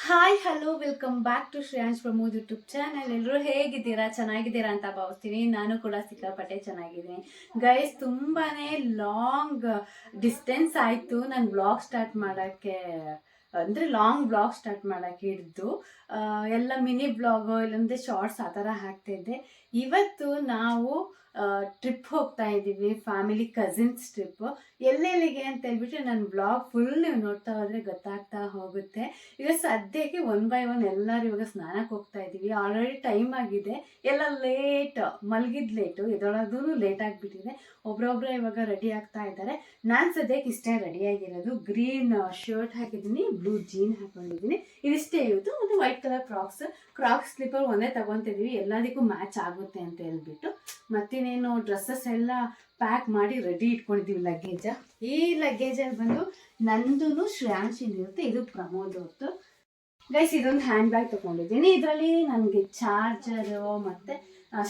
Hi hello welcome back to Shreyansh Pramod YouTube channel. ಎಲ್ಲರೂ ಹೇಗಿದ್ದೀರಾ? ಚೆನ್ನಾಗಿದ್ದೀರಾ ಅಂತ ಭಾವಿಸ್ತೀನಿ. ನಾನು ಕೂಡ ಸಿಕ್ಕಾಪಟ್ಟೆ ಚೆನ್ನಾಗಿದ್ದೀನಿ ಗೈಸ್. ತುಂಬಾನೇ ಲಾಂಗ್ ಡಿಸ್ಟೆನ್ಸ್ ಆಯಿತು ನಾನು ಬ್ಲಾಗ್ ಸ್ಟಾರ್ಟ್ ಮಾಡೋಕ್ಕೆ, ಅಂದರೆ ಲಾಂಗ್ ಬ್ಲಾಗ್ ಸ್ಟಾರ್ಟ್ ಮಾಡೋಕ್ಕೆ ಹಿಡಿದು ಎಲ್ಲ ಮಿನಿ ಬ್ಲಾಗು ಇಲ್ಲಂದರೆ ಶಾರ್ಟ್ಸ್ ಆ ಥರ ಹಾಕ್ತಿದ್ದೆ. ಇವತ್ತು ನಾವು ಟ್ರಿಪ್ ಹೋಗ್ತಾ ಇದ್ದೀವಿ, ಫ್ಯಾಮಿಲಿ ಕಸಿನ್ಸ್ ಟ್ರಿಪ್. ಎಲ್ಲೆಲ್ಲಿಗೆ ಅಂತ ಹೇಳ್ಬಿಟ್ಟು ನನ್ನ ಬ್ಲಾಗ್ ಫುಲ್ ನೀವು ನೋಡ್ತಾ ಹೋದರೆ ಗೊತ್ತಾಗ್ತಾ ಹೋಗುತ್ತೆ. ಈಗ ಸದ್ಯಕ್ಕೆ 1 by 1 ಎಲ್ಲರೂ ಇವಾಗ ಸ್ನಾನಕ್ಕೆ ಹೋಗ್ತಾ ಇದ್ದೀವಿ. ಆಲ್ರೆಡಿ ಟೈಮ್ ಆಗಿದೆ, ಎಲ್ಲ ಲೇಟ್, ಮಲಗಿದ್ದು ಲೇಟು, ಎದೊಳೋದು ಲೇಟ್ ಆಗಿಬಿಟ್ಟಿದೆ. ಒಬ್ರೊಬ್ಬರೇ ಇವಾಗ ರೆಡಿ ಆಗ್ತಾ ಇದ್ದಾರೆ. ನಾನು ಸದ್ಯಕ್ಕೆ ಇಷ್ಟೇ ರೆಡಿಯಾಗಿರೋದು. ಗ್ರೀನ್ ಶರ್ಟ್ ಹಾಕಿದ್ದೀನಿ, ಬ್ಲೂ ಜೀನ್ ಹಾಕೊಂಡಿದ್ದೀನಿ, ಇದಿಷ್ಟೇ ಇರೋದು. ಮತ್ತು ವೈಟ್ ಕಲರ್ ಕ್ರಾಕ್ಸ್ ಸ್ಲಿಪ್ಪರ್ ಒಂದೇ ತಗೊತಿದ್ದೀವಿ, ಎಲ್ಲದಕ್ಕೂ ಮ್ಯಾಚ್ ಆಗುತ್ತೆ ಅಂತ ಹೇಳ್ಬಿಟ್ಟು. ಮತ್ತಿನ್ನೇನು ಡ್ರೆಸ್ಸಸ್ ಎಲ್ಲ ಪ್ಯಾಕ್ ಮಾಡಿ ರೆಡಿ ಇಟ್ಕೊಂಡಿದ್ದೀವಿ. ಲಗೇಜ, ಈ ಲಗೇಜಲ್ಲಿ ಬಂದು ನಂದು ಶ್ರೇಯಾಂಶಿಂದ ಇರುತ್ತೆ, ಇದು ಪ್ರಮೋದ್ ಅವ್ರದ್ದು. ಗೈಸ್, ಇದೊಂದು ಹ್ಯಾಂಡ್ ಬ್ಯಾಗ್ ತೊಗೊಂಡಿದ್ದೀನಿ. ಇದರಲ್ಲಿ ನನಗೆ ಚಾರ್ಜರು ಮತ್ತು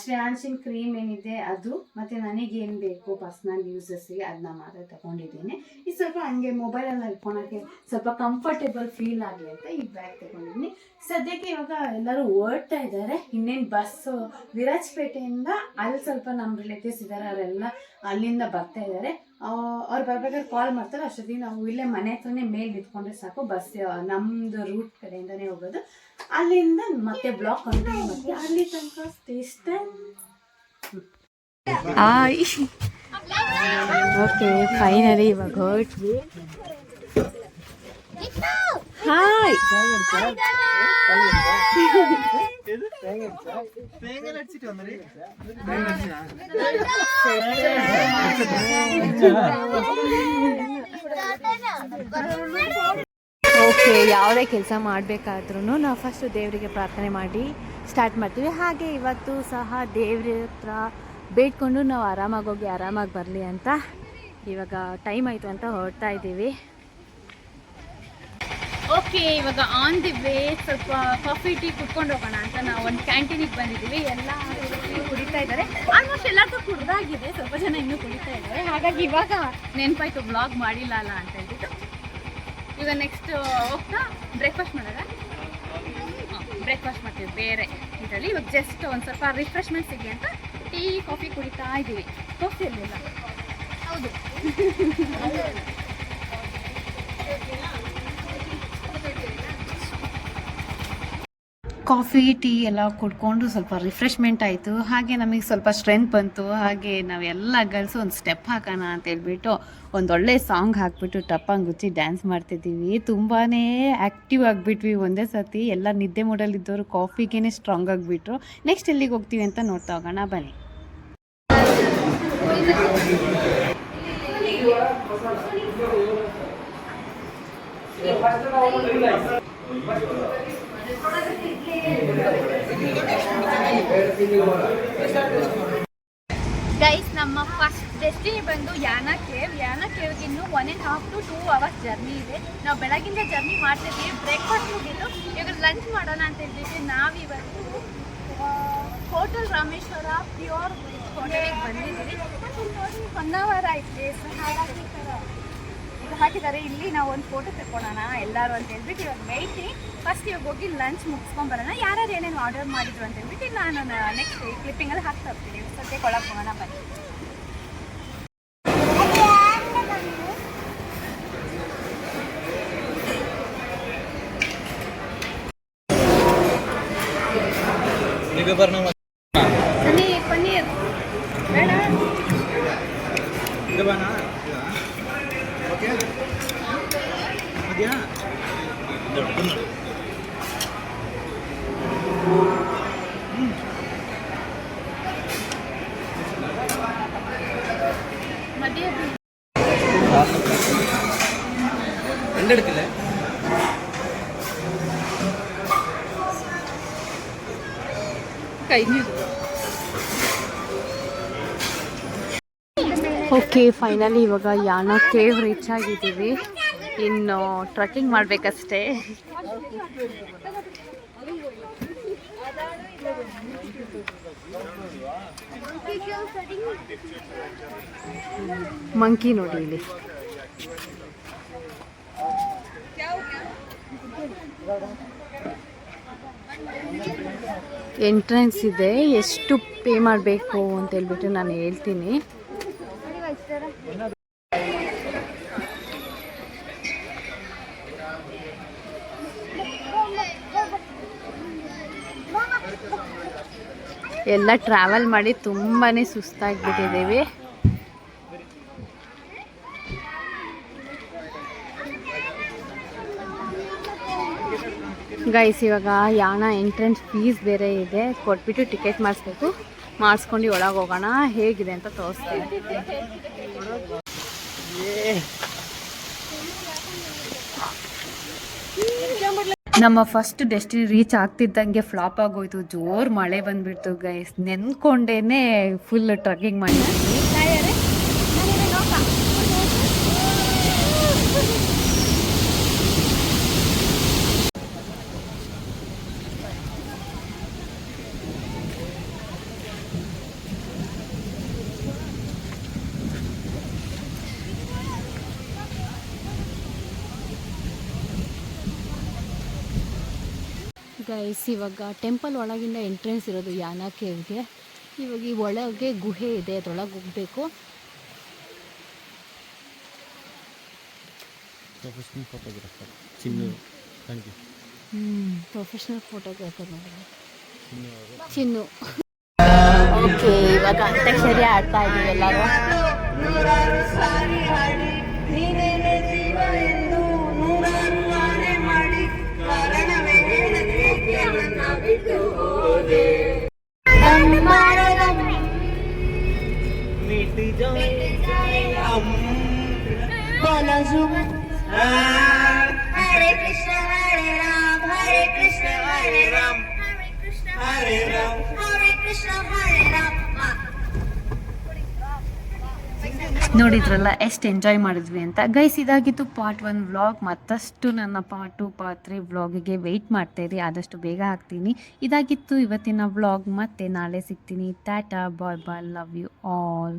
ಶ್ರೇಯಾಂಶಿನ್ ಕ್ರೀಮ್ ಏನಿದೆ ಅದು, ಮತ್ತು ನನಗೇನು ಬೇಕು ಪರ್ಸ್ನಲ್ ಯೂಸಸ್ಸಿಗೆ ಅದನ್ನ ಮಾತ್ರ ತೊಗೊಂಡಿದ್ದೀನಿ. ಇದು ಸ್ವಲ್ಪ ಹಂಗೆ ಮೊಬೈಲಲ್ಲಿ ಇಟ್ಕೊಳಕ್ಕೆ ಸ್ವಲ್ಪ ಕಂಫರ್ಟೇಬಲ್ ಫೀಲ್ ಆಗಲಿ ಅಂತ ಈ ಬ್ಯಾಗ್ ತೊಗೊಂಡಿದ್ದೀನಿ. ಸದ್ಯಕ್ಕೆ ಇವಾಗ ಎಲ್ಲರೂ ಓಡ್ತಾ ಇದ್ದಾರೆ. ಇನ್ನೇನು ಬಸ್ಸು ವಿರಾಜಪೇಟೆಯಿಂದ ಅಲ್ಲಿ ಸ್ವಲ್ಪ ನಮ್ಮ ರಿಲೇಟಿವ್ಸ್ ಇದ್ದಾರೆ, ಅವರೆಲ್ಲ ಅಲ್ಲಿಂದ ಬರ್ತಾ ಇದ್ದಾರೆ. ಅವ್ರು ಬರ್ಬೇಕಾದ್ರೆ ಕಾಲ್ ಮಾಡ್ತಾರೆ. ಅಷ್ಟೊತ್ತಿಗೆ ನಾವು ಇಲ್ಲೇ ಮನೆ ಹತ್ರನೇ ಮೇಲೆ ನಿಂತ್ಕೊಂಡ್ರೆ ಸಾಕು, ಬಸ್ ನಮ್ಮದು ರೂಟ್ ಕಡೆಯಿಂದನೇ ಹೋಗೋದು. ಅಲ್ಲಿಂದ ಮತ್ತೆ ಬ್ಲಾಕ್ ಕಂಟಿನ್ಯೂ ಮಾಡ್ತೀವಿ. ಅಲ್ಲಿ ತನಕ ಸ್ಟೇಷನ್. ಓಕೆ, ಫೈನಲಿ ಇವಾಗ ಹೊರಟ್ವಿ. ಹಾಯ್, ಓಕೆ, ಯಾವುದೇ ಕೆಲಸ ಮಾಡಬೇಕಾದ್ರೂ ನಾವು ಫಸ್ಟು ದೇವರಿಗೆ ಪ್ರಾರ್ಥನೆ ಮಾಡಿ ಸ್ಟಾರ್ಟ್ ಮಾಡ್ತೀವಿ. ಹಾಗೆ ಇವತ್ತು ಸಹ ದೇವ್ರ ಹತ್ರ ಬೇಡ್ಕೊಂಡು ನಾವು ಆರಾಮಾಗಿ ಹೋಗಿ ಆರಾಮಾಗಿ ಬರಲಿ ಅಂತ ಇವಾಗ ಟೈಮ್ ಆಯಿತು ಅಂತ ಹೊರಡ್ತಾ ಇದ್ದೀವಿ. ಓಕೆ, ಇವಾಗ ಆನ್ ದಿ ವೇ ಸ್ವಲ್ಪ ಕಾಫಿ ಟೀ ಕುಡ್ಕೊಂಡು ಹೋಗೋಣ ಅಂತ ನಾವು ಒಂದು ಕ್ಯಾಂಟೀನಿಗೆ ಬಂದಿದ್ದೀವಿ. ಎಲ್ಲ ಕುಡಿತಾ ಇದ್ದಾರೆ, ಆಲ್ಮೋಸ್ಟ್ ಎಲ್ಲರಿಗೂ ಕುಡ್ದಾಗಿದೆ, ಸ್ವಲ್ಪ ಜನ ಇನ್ನೂ ಕುಡಿತಾ ಇದ್ದಾರೆ. ಹಾಗಾಗಿ ಇವಾಗ ನೆನಪಾಯ್ತು ಬ್ಲಾಗ್ ಮಾಡಿಲ್ಲ ಅಲ್ಲ ಅಂತ ಹೇಳ್ಬಿಟ್ಟು ಈಗ ನೆಕ್ಸ್ಟ್ ಹೋಗ್ತಾ ಬ್ರೇಕ್ಫಾಸ್ಟ್ ಮಾಡೋಣ. ಬ್ರೇಕ್ಫಾಸ್ಟ್ ಮಾಡ್ತೀವಿ ಬೇರೆ ಇದರಲ್ಲಿ. ಇವಾಗ ಜಸ್ಟ್ ಒಂದು ಸ್ವಲ್ಪ ರಿಫ್ರೆಶ್ಮೆಂಟ್ ಸಿಗಿ ಅಂತ ಟೀ ಕಾಫಿ ಕುಡಿತಾ ಇದ್ದೀವಿ. ಕಾಫಿ ಇರಲಿಲ್ಲ, ಹೌದು. ಕಾಫಿ ಟೀ ಎಲ್ಲ ಕುಡ್ಕೊಂಡು ಸ್ವಲ್ಪ ರಿಫ್ರೆಶ್ಮೆಂಟ್ ಆಯಿತು. ಹಾಗೆ ನಮಗೆ ಸ್ವಲ್ಪ ಸ್ಟ್ರೆಂತ್ ಬಂತು. ಹಾಗೆ ನಾವೆಲ್ಲ ಗರ್ಲ್ಸು ಒಂದು ಸ್ಟೆಪ್ ಹಾಕೋಣ ಅಂತ ಹೇಳ್ಬಿಟ್ಟು ಒಂದೊಳ್ಳೆ ಸಾಂಗ್ ಹಾಕ್ಬಿಟ್ಟು ಟಪ್ಪಂಗೆ ಗುಚ್ಚಿ ಡ್ಯಾನ್ಸ್ ಮಾಡ್ತಿದ್ದೀವಿ. ತುಂಬಾ ಆ್ಯಕ್ಟಿವ್ ಆಗಿಬಿಟ್ವಿ ಒಂದೇ ಸತಿ. ಎಲ್ಲ ನಿದ್ದೆ ಮೂಡಲ್ಲಿದ್ದವರು ಕಾಫಿಗೇ ಸ್ಟ್ರಾಂಗ್ ಆಗಿಬಿಟ್ರು. ನೆಕ್ಸ್ಟ್ ಎಲ್ಲಿಗೆ ಹೋಗ್ತೀವಿ ಅಂತ ನೋಡ್ತಾ ಹೋಗೋಣ ಬನ್ನಿ. ಗೈಸ್, ನಮ್ಮ ಫಸ್ಟ್ ಡೆಸ್ಟಿನಿ ಬಂದು ಯಾನ ಕೇವ್ಗೆ ಇನ್ನೂ 1.5 to 2 hours ಜರ್ನಿ ಇದೆ. ನಾವು ಬೆಳಗಿಂದ ಜರ್ನಿ ಮಾಡ್ತಿದ್ದೀವಿ. ಬ್ರೇಕ್ಫಾಸ್ಟ್ ಮುಗಿದು ಇವಾಗ ಲಂಚ್ ಮಾಡೋಣ ಅಂತ ಹೇಳ್ಬಿಟ್ಟು ನಾವಿವತ್ತು ಹೋಟೆಲ್ ರಾಮೇಶ್ವರ ಪ್ಯೂರ್ ವೆಜ್ ಹೋಟೆಲಿಗೆ ಬಂದಿದ್ದೀವಿ. ನೋಡಿ, 1 hour ಆಯ್ತು. ಇದು ಹಾಕಿದ್ದಾರೆ. ಇಲ್ಲಿ ನಾವು ಒಂದು ಫೋಟೋ ತಗೊಳ್ಳೋಣ ಎಲ್ಲರೂ ಅಂತ ಹೇಳ್ಬಿಟ್ಟು ಇವಾಗ ವೆಯ್ಟಿಂಗ್. ಫಸ್ಟ್ ಇವಾಗ ಹೋಗಿ ಲಂಚ್ ಮುಗಿಸ್ಕೊಂಬರೋಣ. ಯಾರ್ಯಾರು ಏನೇನು ಆರ್ಡರ್ ಮಾಡಿದ್ರು ಅಂತ ಹೇಳ್ಬಿಟ್ಟು ನಾನು ನೆಕ್ಸ್ಟ್ ಕ್ಲಿಪ್ಪಿಂಗಲ್ಲಿ ಹಾಕ್ತಾ ಹೋಗ್ತೀನಿ. ಸದ್ಯಕ್ಕೆ ಒಳಗೆ ಹೋಗೋಣ ಬನ್ನಿ. ಪನ್ನೀರ್ ಬೇಡ. ಓಕೆ, ಫೈನಲಿ ಇವಾಗ ಯಾನ ಕೇವ್ ರೀಚ್ ಆಗಿದ್ದೀವಿ. ಇನ್ನು ಟ್ರೆಕ್ಕಿಂಗ್ ಮಾಡಬೇಕಷ್ಟೇ. ಮಂಕಿ ನೋಡಿ ಇಲ್ಲಿ. ಎಂಟ್ರೆನ್ಸ್ ಇದೆ, ಎಷ್ಟು ಪೇ ಮಾಡಬೇಕು ಅಂತ ಹೇಳ್ಬಿಟ್ಟು ನಾನು ಹೇಳ್ತೀನಿ. ಎಲ್ಲ ಟ್ರಾವೆಲ್ ಮಾಡಿ ತುಂಬಾ ಸುಸ್ತಾಗಿಬಿಟ್ಟಿದ್ದೀವಿ. ಗೈಸ್ ಇವಾಗ ಯಾಣ ಎಂಟ್ರೆನ್ಸ್ ಫೀಸ್ ಬೇರೆ ಇದೆ, ಕೊಟ್ಬಿಟ್ಟು ಟಿಕೆಟ್ ಮಾಡಿಸ್ಬೇಕು. ಮಾಡಿಸ್ಕೊಂಡು ಒಳಗೆ ಹೋಗೋಣ, ಹೇಗಿದೆ ಅಂತ ತೋರಿಸ್ತೀನಿ. ನಮ್ಮ ಫಸ್ಟ್ ಡೆಸ್ಟಿನಿ ರೀಚ್ ಆಗ್ತಿದ್ದಂಗೆ ಫ್ಲಾಪ್ ಆಗೋಯ್ತು. ಜೋರು ಮಳೆ ಬಂದುಬಿಡ್ತು ಗೈಸ್. ನೆನ್ಕೊಂಡೇನೆ ಫುಲ್ ಟ್ರಕ್ಕಿಂಗ್ ಮಾಡಿದ್ವಿ. ಗೈಸ್ ಇವಾಗ ಟೆಂಪಲ್ ಒಳಗಿಂದ ಎಂಟ್ರೆನ್ಸ್ ಇರೋದು ಯಾನ ಕೇವ್ಗೆ. ಇವಾಗ ಈ ಒಳಗೆ ಗುಹೆ ಇದೆ, ಅದ್ರೊಳಗೆ ಹೋಗಬೇಕು. ಪ್ರೊಫೆಷ್ನಲ್ ಫೋಟೋಗ್ರಾಫರ್ ಚಿನ್ನು. ಓಕೆ, ಇವಾಗ ಅಂತ್ಯಾಕ್ಷರಿ ಆಡ್ತಾ ಇದ್ದೀವಿ ಎಲ್ಲರೂ. Hare Krishna Hare Ram Hare Krishna Hare Ram Hare Krishna Hare Ram Hare Krishna Hare Ram. ನೋಡಿದ್ರಲ್ಲ ಎಷ್ಟು ಎಂಜಾಯ್ ಮಾಡಿದ್ವಿ ಅಂತ ಗೈಸ್. ಇದಾಗಿತ್ತು ಪಾರ್ಟ್ 1 ವ್ಲಾಗ್. ಮತ್ತಷ್ಟು ನನ್ನ ಪಾರ್ಟ್ 2 ಪಾರ್ಟ್ 3 ವ್ಲಾಗಿಗೆ ವೆಯ್ಟ್ ಮಾಡ್ತಾಯಿರಿ, ಆದಷ್ಟು ಬೇಗ ಹಾಕ್ತೀನಿ. ಇದಾಗಿತ್ತು ಇವತ್ತಿನ ವ್ಲಾಗ್. ಮತ್ತೆ ನಾಳೆ ಸಿಗ್ತೀನಿ. ಟಾಟಾ, ಬಾಯ್ ಬಾಯ್, ಲವ್ ಯು ಆಲ್.